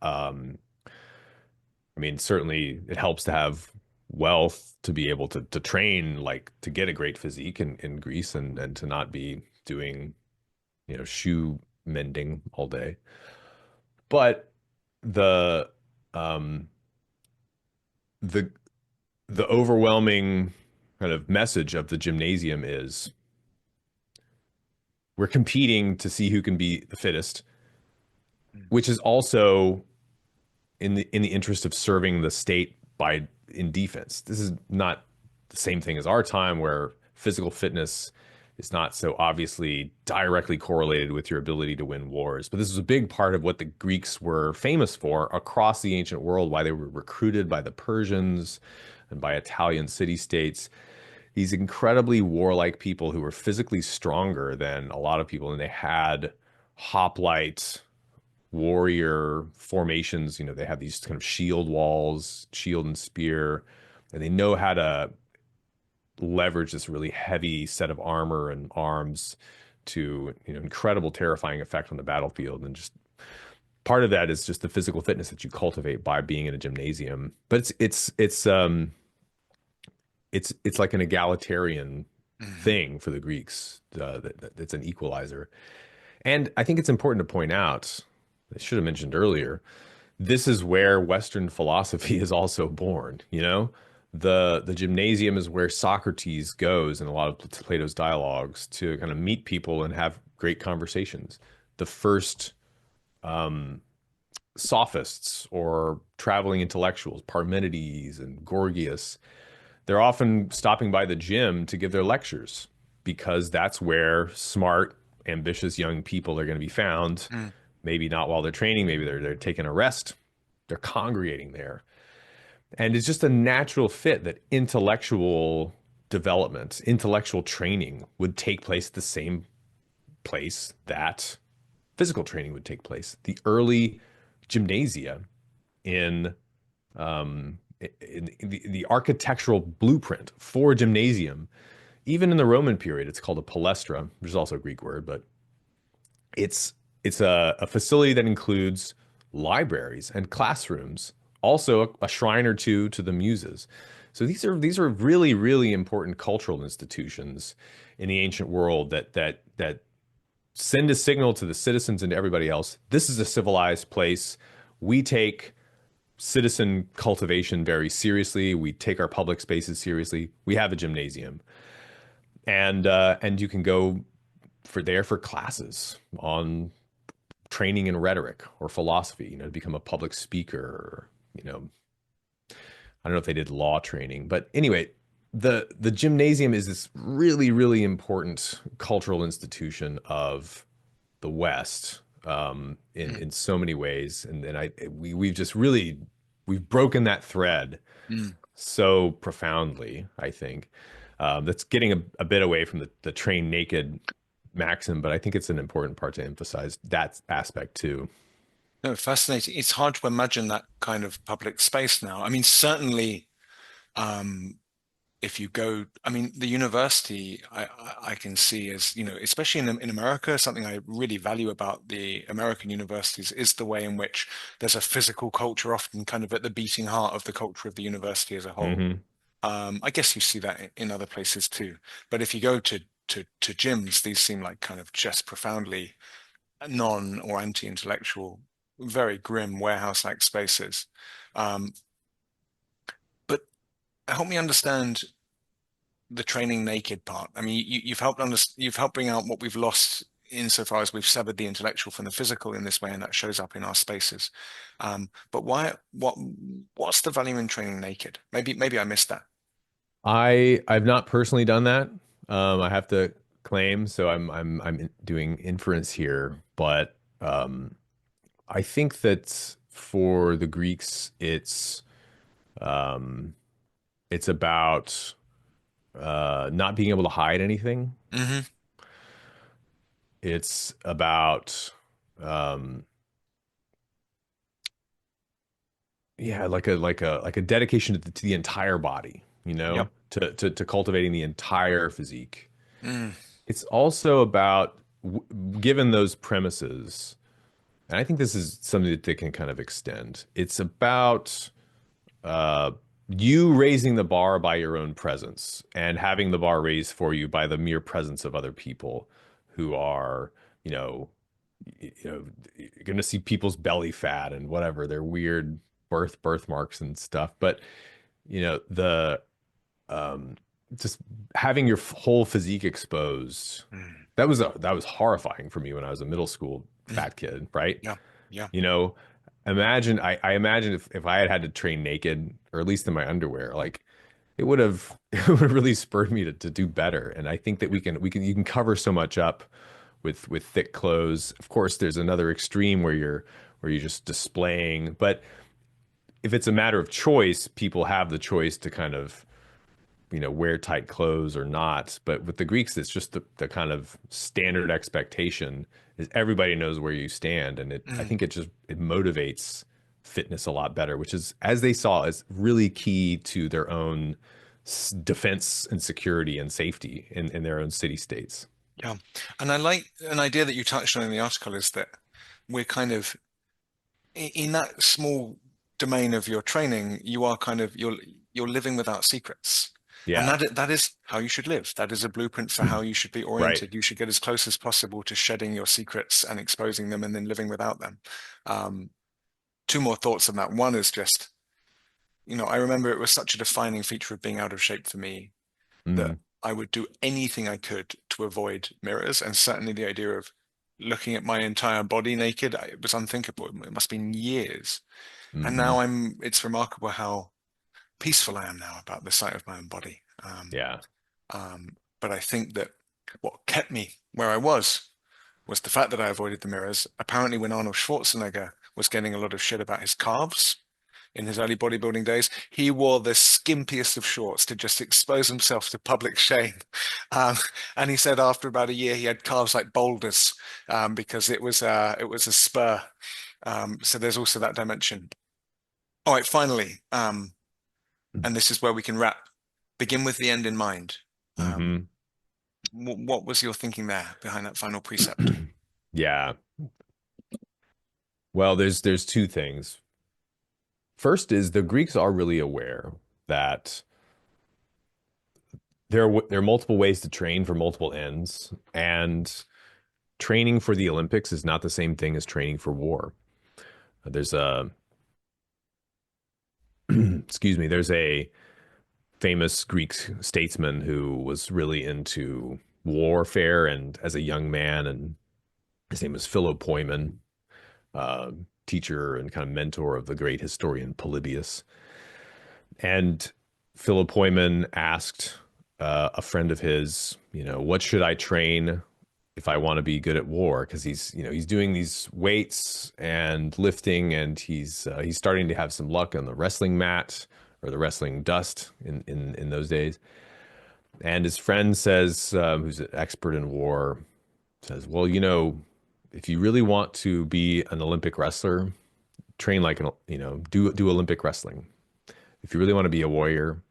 Um, I mean, certainly it helps to have wealth to be able to train, like to get a great physique in Greece, and to not be doing, shoe mending all day. But the um the the overwhelming kind of message of the gymnasium is we're competing to see who can be the fittest, which is also in the interest of serving the state by in defense. This is not the same thing as our time where physical fitness is not so obviously directly correlated with your ability to win wars. But this is a big part of what the Greeks were famous for across the ancient world, why they were recruited by the Persians and by Italian city-states. These incredibly warlike people who were physically stronger than a lot of people, and they had hoplite warrior formations. They have these kind of shield walls, shield and spear, and they know how to leverage this really heavy set of armor and arms to, incredible terrifying effect on the battlefield. And just part of that is just the physical fitness that you cultivate by being in a gymnasium. But it's like an egalitarian thing for the Greeks. It's an equalizer. And I think it's important to point out, I should have mentioned earlier, this is where Western philosophy is also born. The gymnasium is where Socrates goes in a lot of Plato's dialogues to kind of meet people and have great conversations. The first sophists or traveling intellectuals, Parmenides and Gorgias, they're often stopping by the gym to give their lectures because that's where smart, ambitious young people are going to be found. Mm. Maybe not while they're training, maybe they're taking a rest. They're congregating there. And it's just a natural fit that intellectual development, intellectual training would take place at the same place that physical training would take place. The early gymnasia in the architectural blueprint for a gymnasium, even in the Roman period, it's called a palestra, which is also a Greek word, but it's a facility that includes libraries and classrooms, also a shrine or two to the muses. So these are really, really important cultural institutions in the ancient world that send a signal to the citizens and to everybody else. This is a civilized place. We take citizen cultivation very seriously. We take our public spaces seriously. We have a gymnasium, and you can go for classes on training in rhetoric or philosophy, to become a public speaker, or, I don't know if they did law training, but anyway, the gymnasium is this really, really important cultural institution of the West, in so many ways. And then we've broken that thread Mm. so profoundly, I think. That's getting a bit away from the train naked maxim, but I think it's an important part to emphasize that aspect too. No, fascinating. It's hard to imagine that kind of public space now. I mean, certainly, um, if you go, I mean, the university, I can see as, especially in America, something I really value about the American universities is the way in which there's a physical culture, often kind of at the beating heart of the culture of the university as a whole. Hmm. I guess you see that in other places too. But if you go to gyms, these seem like kind of just profoundly non or anti-intellectual, very grim warehouse-like spaces. Um, but help me understand the training naked part. I mean, you've helped bring out what we've lost insofar as we've severed the intellectual from the physical in this way, and that shows up in our spaces. But what's the value in training naked? Maybe I missed that. I've not personally done that. I have to claim, so I'm doing inference here, but I think that for the Greeks, um, it's about not being able to hide anything. Hmm. It's about um, yeah, like a dedication to the entire body, Yep. to cultivating the entire physique. Mm, It's also about given those premises, and I think this is something that they can kind of extend. It's about uh, you raising the bar by your own presence and having the bar raised for you by the mere presence of other people who are, you know, you're going to see people's belly fat and whatever, their weird birthmarks and stuff. But, the um, just having your whole physique exposed, mm, that was horrifying for me when I was a middle school mm. fat kid, right? Yeah. Yeah. You know, I imagine if I had had to train naked, or at least in my underwear, like it would have it would have really spurred me to do better. And I think that we can you can cover so much up with thick clothes. Of course, there's another extreme where you're just displaying, but if it's a matter of choice, people have the choice to kind of wear tight clothes or not. But with the Greeks, it's just the kind of standard expectation is everybody knows where you stand. And I Mm. think it motivates fitness a lot better, which is, as they saw, is really key to their own defense and security and safety in their own city states. Yeah. And I like an idea that you touched on in the article is that we're kind of in that small domain of your training, you are kind of you're living without secrets. And Yeah. that is how you should live. That is a blueprint for how you should be Right. oriented. You should get as close as possible to shedding your secrets and exposing them and then living without them. Um, Two more thoughts on that. One is just, I remember it was such a defining feature of being out of shape for me that Mm, I would do anything I could to avoid mirrors. And certainly the idea of looking at my entire body naked, it was unthinkable. It must have been years. And hmm. now it's remarkable how peaceful I am now about the sight of my own body. Yeah. But I think that what kept me where I was the fact that I avoided the mirrors. Apparently, when Arnold Schwarzenegger was getting a lot of shit about his calves in his early bodybuilding days, he wore the skimpiest of shorts to just expose himself to public shame. Um, and he said after about a year, he had calves like boulders because it was a spur. So there's also that dimension. All right, finally, and this is where we can wrap. Begin with the end in mind. Um, Hmm. what was your thinking there behind that final precept? Yeah. Well, there's two things. First is the Greeks are really aware that there are multiple ways to train for multiple ends, and training for the Olympics is not the same thing as training for war. There's a excuse me, there's a famous Greek statesman who was really into warfare and as a young man, and his name was Philopoemen, uh, teacher and kind of mentor of the great historian Polybius. And Philopoemen asked a friend of his, what should I train if I want to be good at war? Because he's doing these weights and lifting, and he's starting to have some luck on the wrestling mat or the wrestling dust in those days. And his friend says, who's an expert in war, says, well, if you really want to be an Olympic wrestler, train like do Olympic wrestling. If you really want to be a warrior,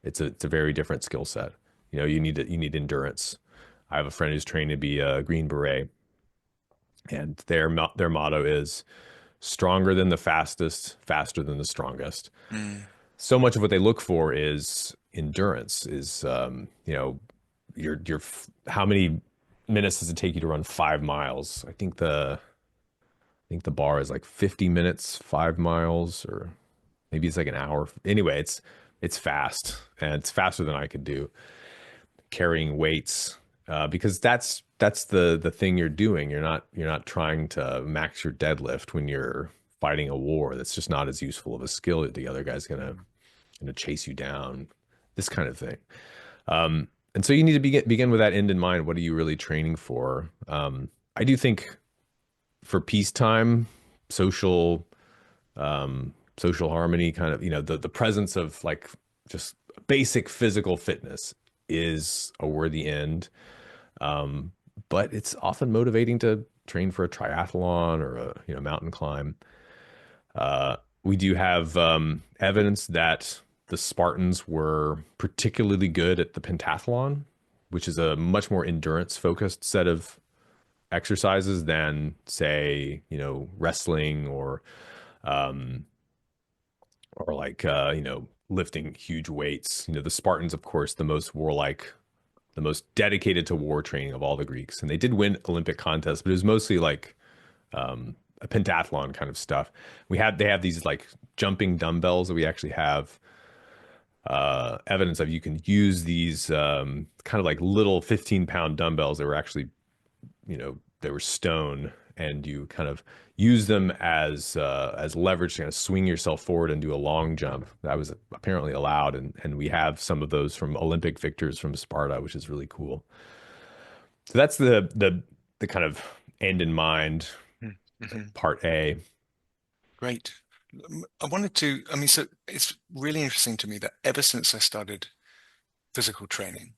it's a very different skill set. You need endurance. I have a friend who's trained to be a Green Beret, and their motto is stronger than the fastest, faster than the strongest. Mm, So much of what they look for is endurance. Your how many minutes does it take you to run 5 miles? I think the bar is like 50 minutes, 5 miles, or maybe it's like an hour. Anyway, it's fast, and it's faster than I could do carrying weights, because that's the thing you're doing. You're not trying to max your deadlift when you're fighting a war. That's just not as useful of a skill. The other guy's gonna chase you down, this kind of thing. And so you need to begin with that end in mind. What are you really training for? I do think for peacetime, social social harmony, kind of, the presence of like just basic physical fitness is a worthy end. But it's often motivating to train for a triathlon or a mountain climb. We do have evidence that the Spartans were particularly good at the pentathlon, which is a much more endurance focused set of exercises than, say, wrestling um, or like lifting huge weights. The Spartans, of course, the most warlike, the most dedicated to war training of all the Greeks, and they did win Olympic contests, but it was mostly like a pentathlon kind of stuff. They have these like jumping dumbbells that we actually have evidence of. You can use these kind of like little 15-pound dumbbells that were actually, they were stone, and you kind of use them as leverage to kind of swing yourself forward and do a long jump. That was apparently allowed, and we have some of those from Olympic victors from Sparta, which is really cool. So that's the kind of end in mind, mhm. part A. Great. I mean, so it's really interesting to me that ever since I started physical training,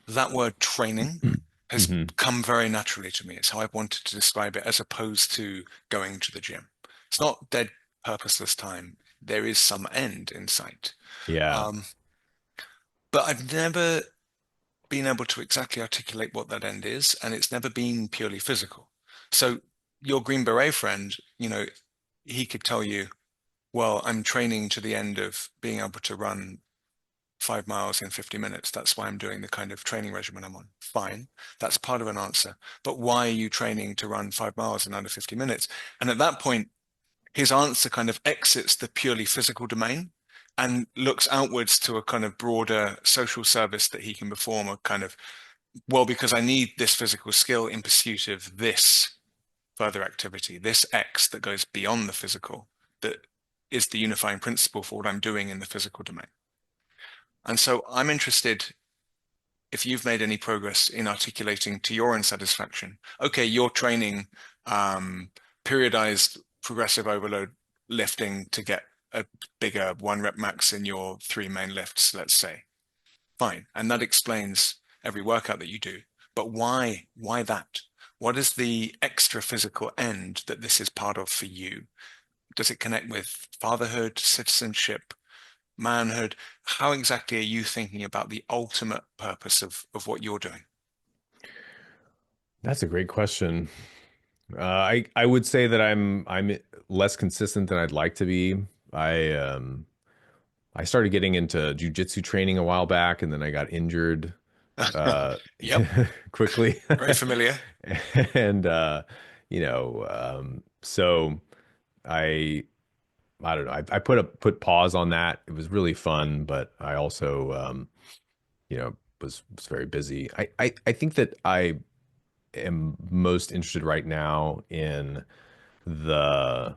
that word training has Hmm. come very naturally to me. It's how I've wanted to describe it, as opposed to going to the gym. It's not dead, purposeless time. There is some end in sight. Yeah. Um, but I've never been able to exactly articulate what that end is, and it's never been purely physical. So your Green Beret friend, he could tell you, well, I'm training to the end of being able to run 5 miles in 50 minutes. That's why I'm doing the kind of training regimen I'm on. Fine. That's part of an answer. But why are you training to run 5 miles in under 50 minutes? And at that point, his answer kind of exits the purely physical domain and looks outwards to a kind of broader social service that he can perform, a kind of, well, because I need this physical skill in pursuit of this further activity, this X that goes beyond the physical, that is the unifying principle for what I'm doing in the physical domain. And so I'm interested if you've made any progress in articulating to your own satisfaction. Okay, you're training periodized progressive overload lifting to get a bigger 1 rep max in your 3 main lifts, let's say. Fine. And that explains every workout that you do. But why that? What is the extra physical end that this is part of for you? Does it connect with fatherhood, citizenship, manhood? How exactly are you thinking about the ultimate purpose of what you're doing? That's a great question. I would say that I'm less consistent than I'd like to be. I started getting into jujitsu training a while back, and then I got injured uh Yep, quickly. very familiar. And so I I don't know. I put pause on that. It was really fun, but I also was very busy. I think that I am most interested right now in the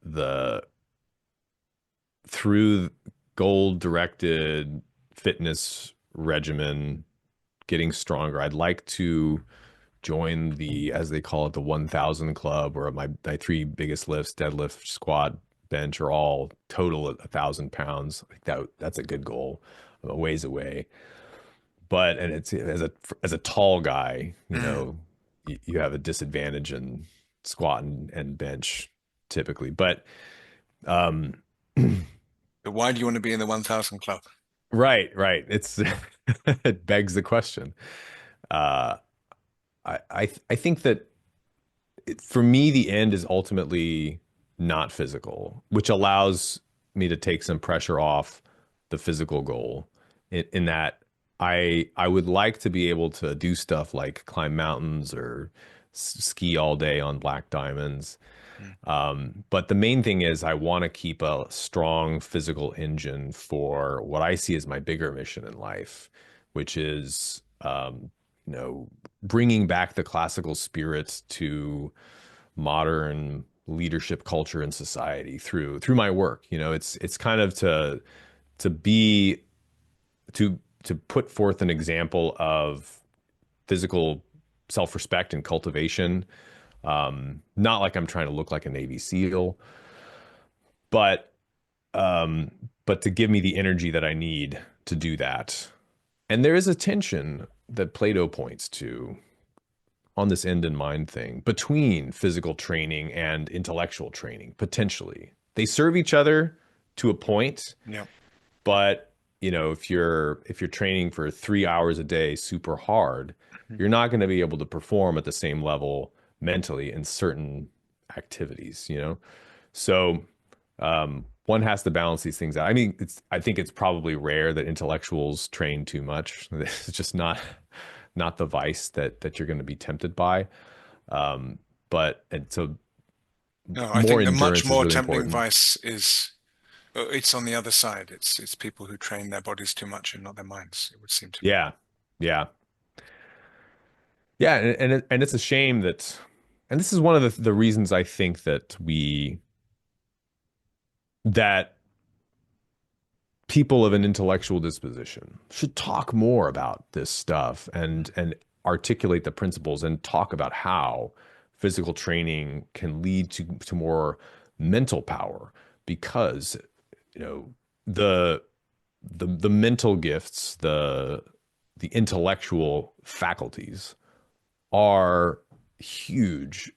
the through goal directed fitness regimen, getting stronger. I'd like to join the, as they call it, the 1,000 club, where my three biggest lifts, deadlift, squat, bench, are all total at 1,000 pounds. Like that's a good goal. I'm a ways away. but and it's as a tall guy, Mm. you have a disadvantage in squat and bench typically. But um, But why do you want to be in the 1,000 club? right. It's it begs the question. Uh, I think that for me, the end is ultimately not physical, which allows me to take some pressure off the physical goal in that I would like to be able to do stuff like climb mountains or ski all day on black diamonds. Mm. But the main thing is I want to keep a strong physical engine for what I see as my bigger mission in life, which is, bringing back the classical spirit to modern leadership culture and society through my work. It's kind of to be to put forth an example of physical self-respect and cultivation. Not like I'm trying to look like a Navy SEAL, but but to give me the energy that I need to do that. And there is a tension that Plato points to on this end in mind thing between physical training and intellectual training, potentially. They serve each other to a point, Yeah. but if you're training for 3 hours a day super hard, Mm. you're not going to be able to perform at the same level mentally in certain activities. So one has to balance these things out. I mean, I think it's probably rare that intellectuals train too much. It's just not the vice that you're going to be tempted by. But and so No, I more think the much endurance is more really tempting important. vice is it's on the other side. It's people who train their bodies too much and not their minds, it would seem to me. Yeah, yeah, yeah, and it's a shame that, and this is one of the reasons I think that people of an intellectual disposition should talk more about this stuff and articulate the principles and talk about how physical training can lead to more mental power because you know the the mental gifts, the intellectual faculties are huge,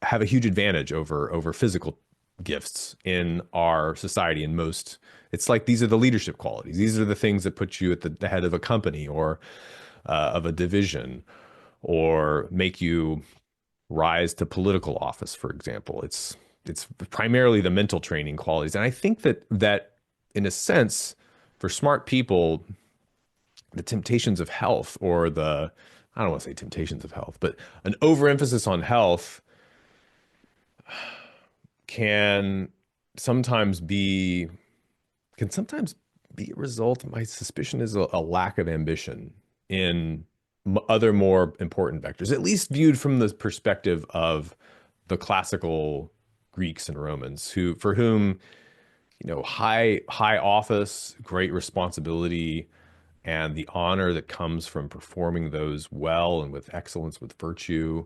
have a huge advantage over physical gifts in our society. In most, it's like these are the leadership qualities. These are the things that put you at the head of a company or of a division, or make you rise to political office, for example. It's primarily the mental training qualities, and I think that in a sense, for smart people, the temptations of health, or the I don't want to say temptations of health, but an overemphasis on health can sometimes be can sometimes be a result. My suspicion is a lack of ambition in other more important vectors, at least viewed from the perspective of the classical Greeks and Romans, who for whom high office, great responsibility, and the honor that comes from performing those well and with excellence, with virtue,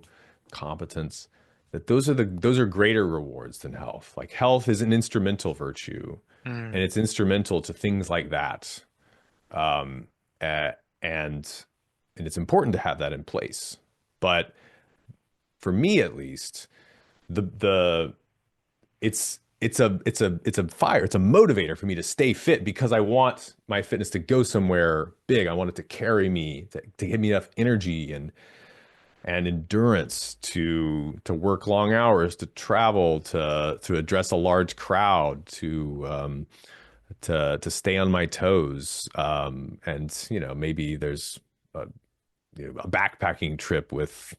competence, that those are greater rewards than health. Like health is an instrumental virtue, and Mm. it's instrumental to things like that. And it's important to have that in place. But for me, at least, the it's a fire, it's a motivator for me to stay fit because I want my fitness to go somewhere big. I want it to carry me, to give me enough energy and endurance to work long hours, to travel, to address a large crowd, to stay on my toes. And maybe there's a backpacking trip with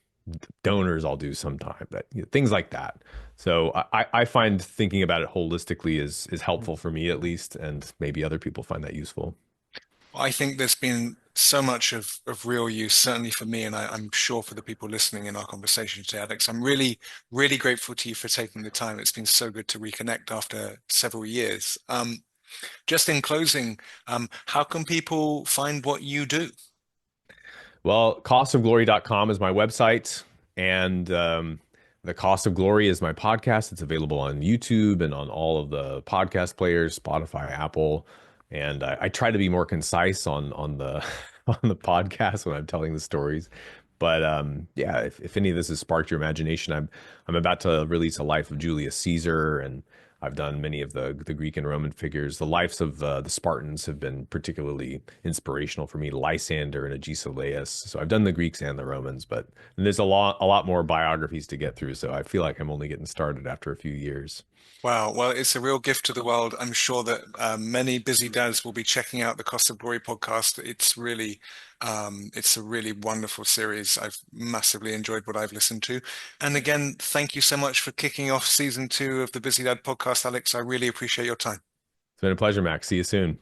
donors I'll do sometime, that things like that. So I find thinking about it holistically is helpful for me, at least, and maybe other people find that useful. I think there's been so much of real use, certainly for me, and I'm sure for the people listening in our conversation today, Alex. I'm really, really grateful to you for taking the time. It's been so good to reconnect after several years. Just in closing, how can people find what you do? Well, costofglory.com is my website, and the Cost of Glory is my podcast. It's available on YouTube and on all of the podcast players, Spotify, Apple. And I try to be more concise on the on the podcast when I'm telling the stories. But yeah, if any of this has sparked your imagination, I'm about to release a life of Julius Caesar, and I've done many of the Greek and Roman figures. The lives of the Spartans have been particularly inspirational for me. Lysander and Agesilaus. So I've done the Greeks and the Romans, but there's a lot more biographies to get through. So I feel like I'm only getting started after a few years. Wow. Well, it's a real gift to the world. I'm sure that many busy dads will be checking out the Cost of Glory podcast. It's a really wonderful series. I've massively enjoyed what I've listened to. And again, thank you so much for kicking off season 2 of the Busy Dad podcast, Alex. I really appreciate your time. It's been a pleasure, Max. See you soon.